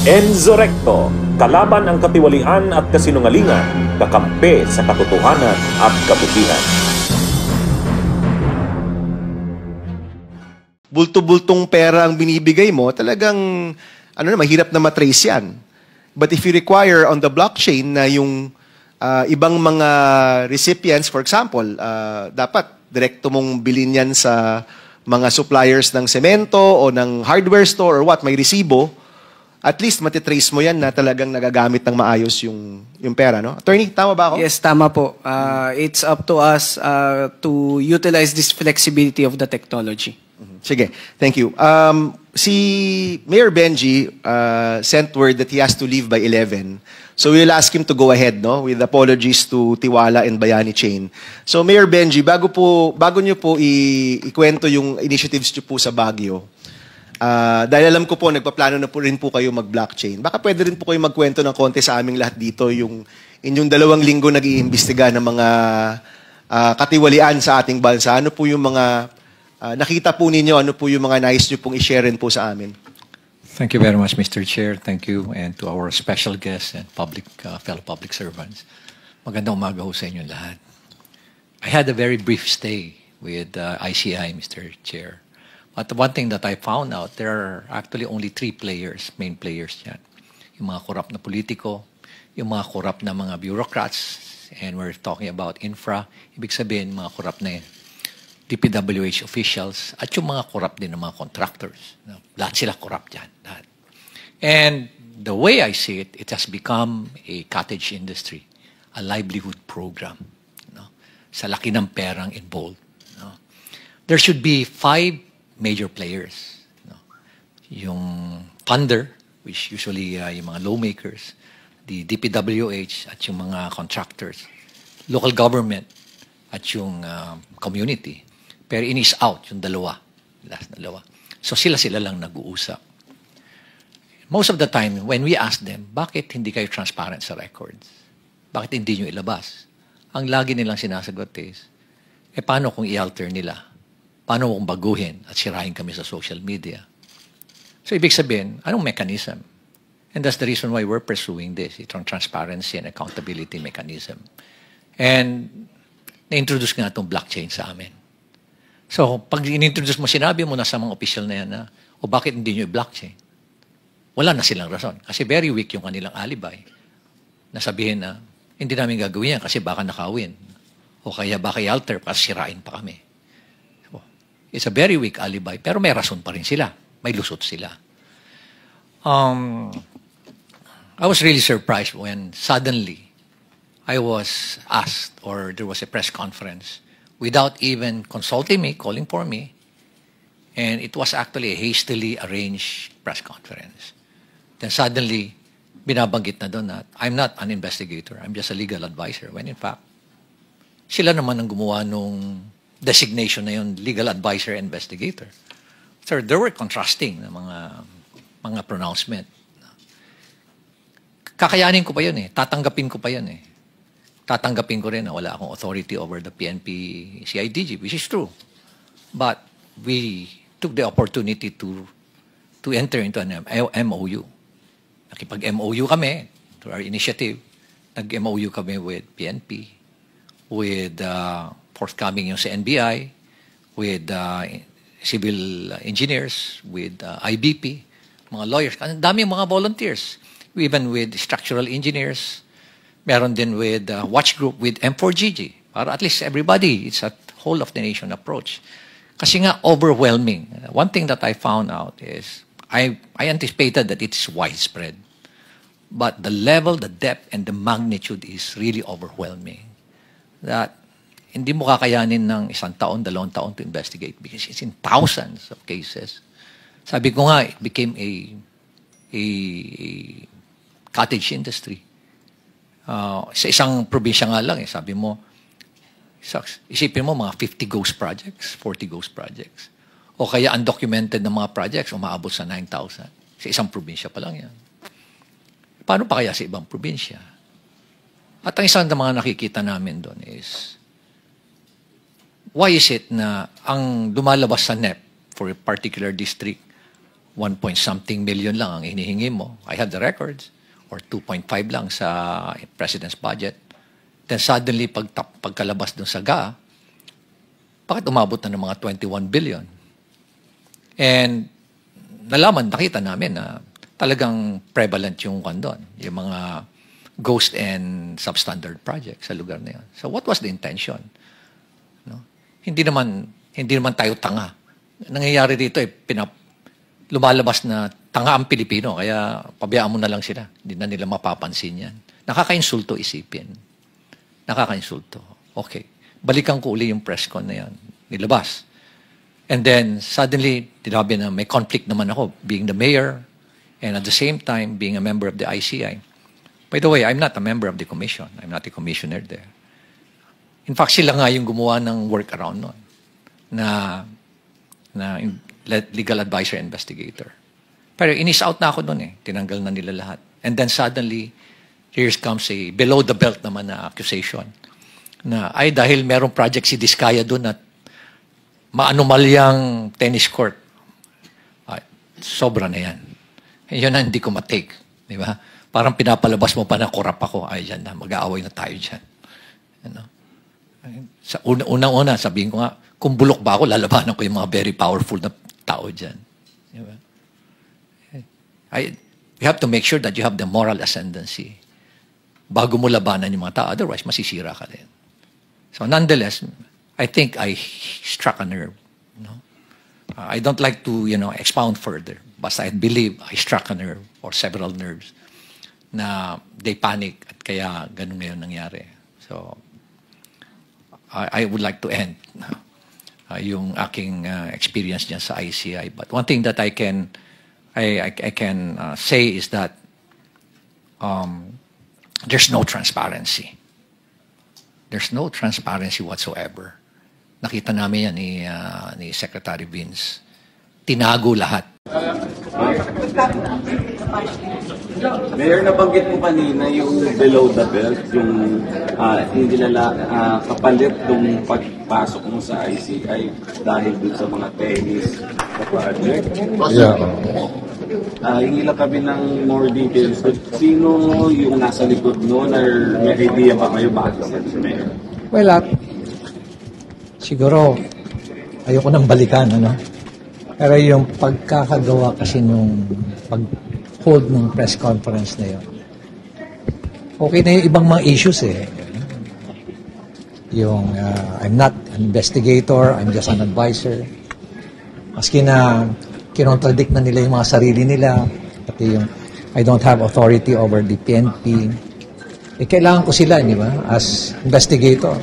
Enzo Recto, kalaban ang katiwalian at kasinungalingan, kakampi sa katotohanan at kabutihan. Bulto-bultong pera ang binibigay mo, talagang mahirap na matrace yan. But if you require on the blockchain na yung ibang mga recipients, for example, dapat direkto mong bilhin yan sa mga suppliers ng semento o ng hardware store or what, may resibo, at least matitrace mo yan na talagang nagagamit ng maayos yung pera, no? Attorney, tama ba ako? Yes, tama po. It's up to us to utilize this flexibility of the technology. Sige, thank you. Si Mayor Benji sent word that he has to leave by 11. So we'll ask him to go ahead, no, with apologies to Tiwala and Bayani Chain. So Mayor Benji, bago niyo po ikwento yung initiatives niyo po sa Baguio, dahil alam ko po, nagpaplano na po rin po kayo mag-blockchain. Baka pwede rin po kayo magkwento ng konti sa aming lahat dito, yung inyong 2 linggo nag-iimbestiga ng mga katiwalian sa ating bansa. Ano po yung mga nakita po ninyo, ano po yung mga nais nyo pong i-share rin po sa amin? Thank you very much, Mr. Chair. Thank you, and to our special guests and fellow public servants. Magandang umaga ho sa inyo lahat. I had a very brief stay with ICI, Mr. Chair. But the one thing that I found out, there are actually only 3 players, main players yan. Yung mga korap na politiko, yung mga korap na mga bureaucrats, and we're talking about infra, ibig sabihin mga korap na DPWH officials, at yung mga corrupt din ng mga contractors. Lahat sila corrupt yan. Lahat. And the way I see it, it has become a cottage industry, a livelihood program. Sa laki ng perang involved. There should be 5 major players. Yung funder, which usually yung mga lawmakers, the DPWH at yung mga contractors, local government, at yung community. Pero in is out, yung last dalawa. So sila lang nag-uusap. Most of the time, when we ask them, bakit hindi kayo transparent sa records? Bakit hindi nyo ilabas? Ang lagi nilang sinasagot is, paano kung i-alter nila? Paano kung baguhin at sirahin kami sa social media? So ibig sabihin, anong mechanism? And that's the reason why we're pursuing this, itong transparency and accountability mechanism. And na-introduce nga itong blockchain sa amin. So, pag in-introduce mo, sinabi mo na sa mga official na yan na, bakit hindi nyo i-blockchain? Wala na silang rason. Kasi very weak yung kanilang alibay. Nasabihin na, hindi namin gagawin yan kasi baka nakawin. O kaya baka i-alter para sirain pa kami. So, it's a very weak alibi, pero may rason pa rin sila. May lusot sila. I was really surprised when suddenly I was asked, or there was a press conference, without even consulting me, calling for me, and it was actually a hastily arranged press conference. Then suddenly, binabanggit na doon na, I'm not an investigator, I'm just a legal advisor, when in fact, sila naman ang gumawa nung designation na yun, legal advisor and investigator. So there were contrasting na mga pronouncement. Kakayanin ko pa yun tatanggapin ko pa yun tatanggapin ko rin na wala akong authority over the PNP CIDG, which is true. But we took the opportunity to enter into an MOU. Nakipag-MOU kami to our initiative. Nag-MOU kami with PNP, with forthcoming yung sa NBI, with civil engineers, with IBP, mga lawyers. Ang dami mga volunteers. Even with structural engineers, meron din with watch group with M4GG. Para at least everybody, it's a whole of the nation approach. Kasi nga overwhelming. One thing that I found out is, I anticipated that it's widespread. But the level, the depth, and the magnitude is really overwhelming. That hindi mo kakayanin ng 1 taon, 2 taon to investigate because it's in thousands of cases. Sabi ko nga, it became a cottage industry. Sa isang probinsya nga lang, sabi mo, isipin mo mga 50 ghost projects, 40 ghost projects. O kaya undocumented na mga projects, umaabot sa 9,000. Sa isang probinsya pa lang yan. Paano pa kaya sa ibang probinsya? At ang isang ng mga nakikita namin doon is, why is it na ang lumalabas sa NEP for a particular district 1 point something million lang ang hinihingi mo. I have the records. Or 2.5 lang sa President's budget. Then suddenly, pagkalabas dun sa GA, bakit umabot na ng mga 21 billion? And nakita namin na talagang prevalent yung kandon, yung mga ghost and substandard projects sa lugar na yun. So what was the intention? No? Hindi naman tayo tanga. Nangyayari dito lumalabas na tanga ang Pilipino, kaya pabayaan mo na lang sila. Hindi na nila mapapansin yan. Nakakainsulto isipin. Nakakainsulto. Okay. Balikan ko uli yung press con na yan. Nilabas. And then, suddenly, tinabi na may conflict naman ako, being the mayor, and at the same time, being a member of the ICI. By the way, I'm not a member of the commission. I'm not a commissioner there. In fact, sila nga yung gumawa ng workaround nun na legal advisor investigator. Pero inis out na ako doon eh. Tinanggal na nila lahat. And then suddenly, here comes a below the belt naman na accusation na dahil merong project si Diskaya doon at maanumalyang tennis court. Sobra na yan. Yun na hindi ko matake. Di ba? Parang pinapalabas mo pa na korap ako. Yan na, mag-aaway na tayo dyan. Ano? Sa unang-una, sabihin ko nga, kung bulok ba ako, lalabanan ko yung mga very powerful na tao dyan. Diba? You have to make sure that you have the moral ascendancy bago mo labanan yung mga tao. Otherwise, masisira ka din. So nonetheless, I think I struck a nerve. No? I don't like to, expound further. But I believe I struck a nerve or several nerves na they panic at kaya ganun ngayon nangyari. So, I would like to end yung aking experience dyan sa ICI. But one thing that I can say is that there's no transparency. There's no transparency whatsoever. Nakita namin yan ni Secretary Vince. Tinago lahat. Mayor, nabanggit mo kanina yung below the belt, yung hindi nila kapalit yung pagpasok mo sa ICI dahil dun sa mga tennis na project. Yeah. Hingi lang kami ng more details. Sino yung nasa likod noon or may idea ba kayo bakit si Mayor? Well, siguro ayoko nang balikan, Pero yung pagkakagawa kasi nung pag-hold ng press conference na yun, okay na yung ibang mga issues eh. Yung I'm not an investigator, I'm just an advisor. Maski na kinontradict na nila yung mga sarili nila, pati yung I don't have authority over the PNP. Kailangan ko sila, di ba? As investigator.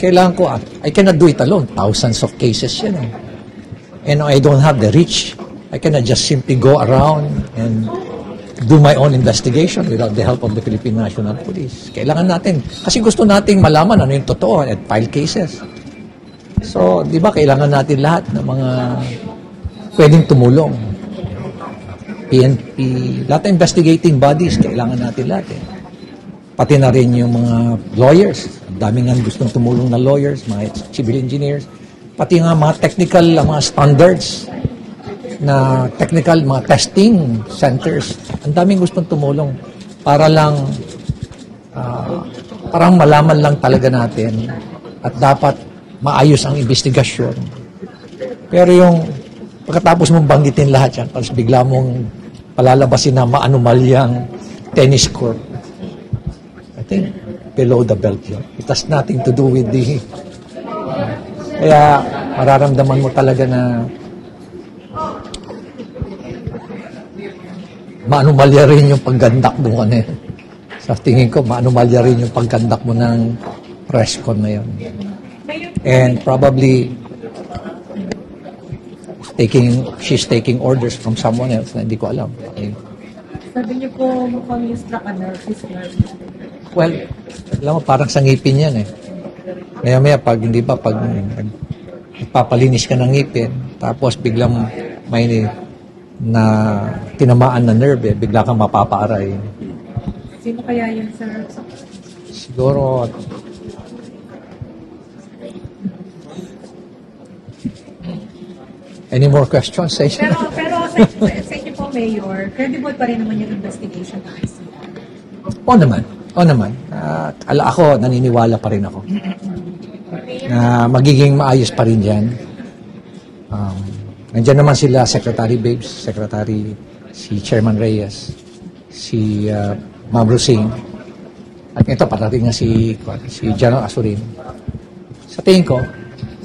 Kailangan ko, I cannot do it alone. Thousands of cases yan. And I don't have the reach. I cannot just simply go around and do my own investigation without the help of the Philippine National Police. Kailangan natin, kasi gusto nating malaman ano yung totoo at file cases. So, di ba, kailangan natin lahat ng mga pwedeng tumulong. PNP, lahat ng investigating bodies, kailangan natin lahat eh. Pati na rin yung mga lawyers. Ang daming nga gustong tumulong na lawyers, mga civil engineers. Pati nga mga technical, mga standards na technical, mga testing centers. Ang daming gustong tumulong para lang, parang malaman lang talaga natin at dapat maayos ang investigasyon. Pero yung pagkatapos mong banggitin lahat yan, tapos bigla mong palalabasin na maanumalyang tennis court, I think below the belt yun. It has nothing to do with the... Kaya mararamdaman mo talaga na maanumalya rin yung paggandak mo na yun. Sa tingin ko, maanumalya rin yung paggandak mo ng press con na yun. And probably she's taking orders from someone else na hindi ko alam. Okay. Sabi niyo po mukhang yung struck a nerve. Well, alam mo, parang sa ngipin yan eh. Maya-maya, pag nagpapalinis ka ng ngipin, tapos biglang may na tinamaan na nerve, bigla kang mapapaaray. Sino kaya yun, sir? Siguro, any more questions? Pero sa inyo po, Mayor, credible pa rin naman yung investigation ng ICI. O naman. Ako, naniniwala pa rin ako na magiging maayos pa rin yan. Nandiyan naman sila, Secretary Babes, si Chairman Reyes, si Ma'am Rosing, at ito, parating nga si General Asurin. Sa tingin ko,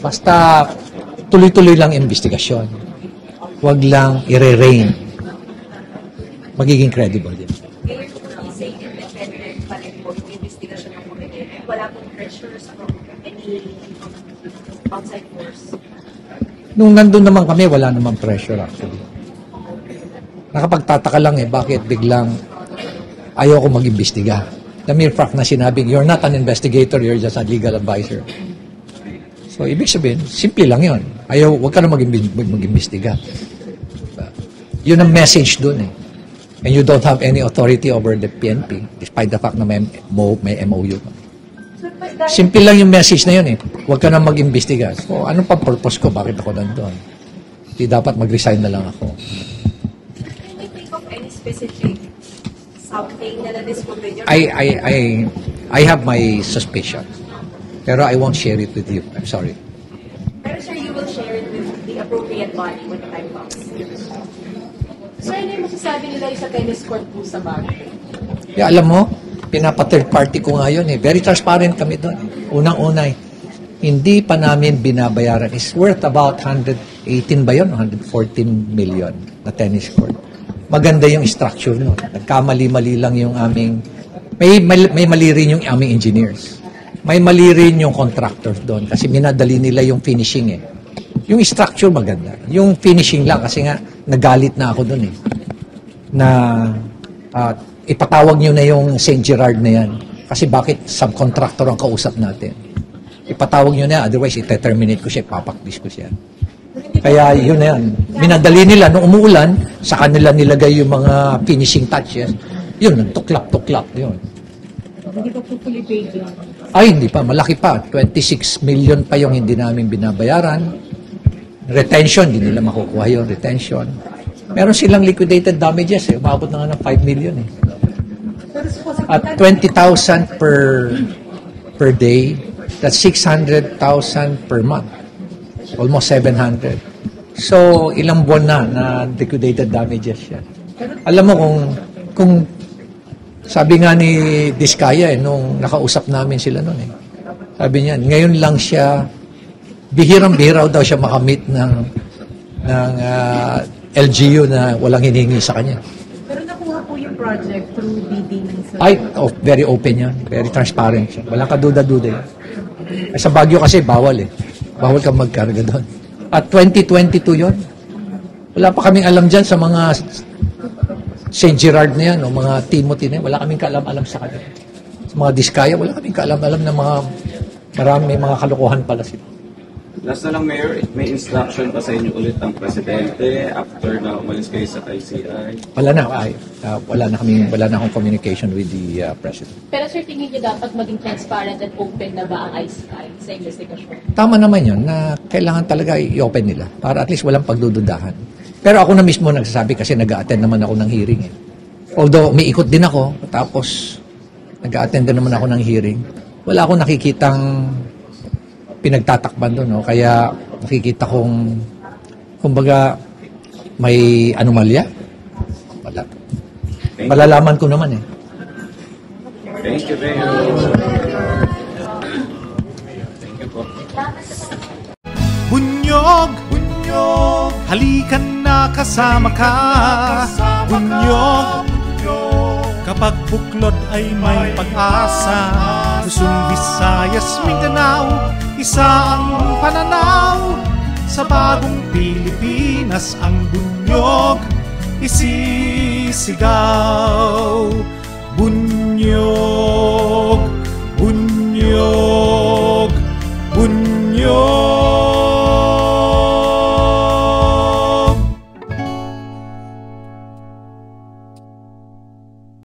basta tuloy-tuloy lang investigasyon. Huwag lang i-re-rain. Magiging credible din. Say independent pa rin po yung investigation ng committee. Wala pong pressures from any outside force. Nung nandun naman kami, wala namang pressure actually. Nakapagtataka lang bakit biglang ayaw ko mag-imbestiga. The mere fact na sinabing, you're not an investigator, you're just a legal advisor. So, ibig sabihin, simple lang yun. Huwag ka na mag-imbestiga. Yun ang message dun And you don't have any authority over the PNP, despite the fact na may MOU. Simple lang yung message na yun Huwag ka na mag-imbestiga. So, anong pa purpose ko? Bakit ako nandun? Di dapat mag-resign na lang ako. Can you think of any specific something na na-discover your... I have my suspicion. Pero I won't share it with you. I'm sorry. Pero sir, you will share it with the appropriate body when the time comes. Sir, ano yung masasabi nila sa tennis court po sa Baguio? Yeah, alam mo, pinapa-third party ko nga yun Very transparent kami doon. Unang-una hindi pa namin binabayaran. It's worth about 118 ba yun? 114 million na tennis court. Maganda yung structure nun. Nagkamali-mali lang yung aming... May mali rin yung aming engineers. May mali rin yung contractors doon kasi minadali nila yung finishing Yung structure maganda. Yung finishing lang kasi nga nagalit na ako doon Na ipatawag nyo na yung St. Gerard na yan. Kasi bakit subcontractor ang kausap natin? Ipatawag nyo na, otherwise ite-terminate ko siya, papaklis ko siya. Kaya yun na yan. Minadali nila, nung umuulan, sa kanila nilagay yung mga finishing touches. Yun, tuklap-tuklap. Yun. Hindi pa po fully paid yun. Ay, hindi pa. Malaki pa. 26 million pa yung hindi namin binabayaran. Retention, hindi nila makukuha yung retention. Meron silang liquidated damages Umabot na nga ng 5 million At 20,000 per day, that's 600,000 per month. Almost 700. So, ilang buwan na liquidated damages yan. Alam mo kung sabi nga ni Diskaya nung nakausap namin sila noon Sabi niya, ngayon lang siya, bihirang-bihiraw daw siya makamit ng LGU na walang hinihingi sa kanya. Pero nakuha po yung project through bidding sir. Very open yan. Very transparent siya. Walang kaduda-duda Sa Baguio kasi bawal Bawal kang magkarga doon. At 2022 yon. Wala pa kaming alam dyan sa mga St. Gerard na yan o mga Timothy na yan. Wala kaming kaalam-alam sa kanila. Sa mga Diskaya, wala kaming kaalam-alam na may mga kalokohan pala sila. Last na lang, Mayor, may instruction pa sa inyo ulit ang Presidente after na umalis kayo sa ICI? Wala na akong communication with the President. Pero sir, tingin niyo dapat maging transparent and open na ba ang ICI sa investigation? Tama naman yun na kailangan talaga i-open nila para at least walang pagdududahan. Pero ako na mismo nagsasabi kasi nag-a-attend naman ako ng hearing Although umiikot din ako, tapos nag-a-attend din naman ako ng hearing, wala akong nakikitang pinagtatakban doon Kaya nakikita kong kumbaga may anomalya. Wala. Malalaman ko naman Thank you, Mayor. Thank you po. Bunyog, halikan na kasama ka. Bunyog, kapag buklod ay may pag-asa. Luzon, Visayas, Mindanao, isa ang pananaw. Sa bagong Pilipinas ang bunyog isisigaw. Bunyog.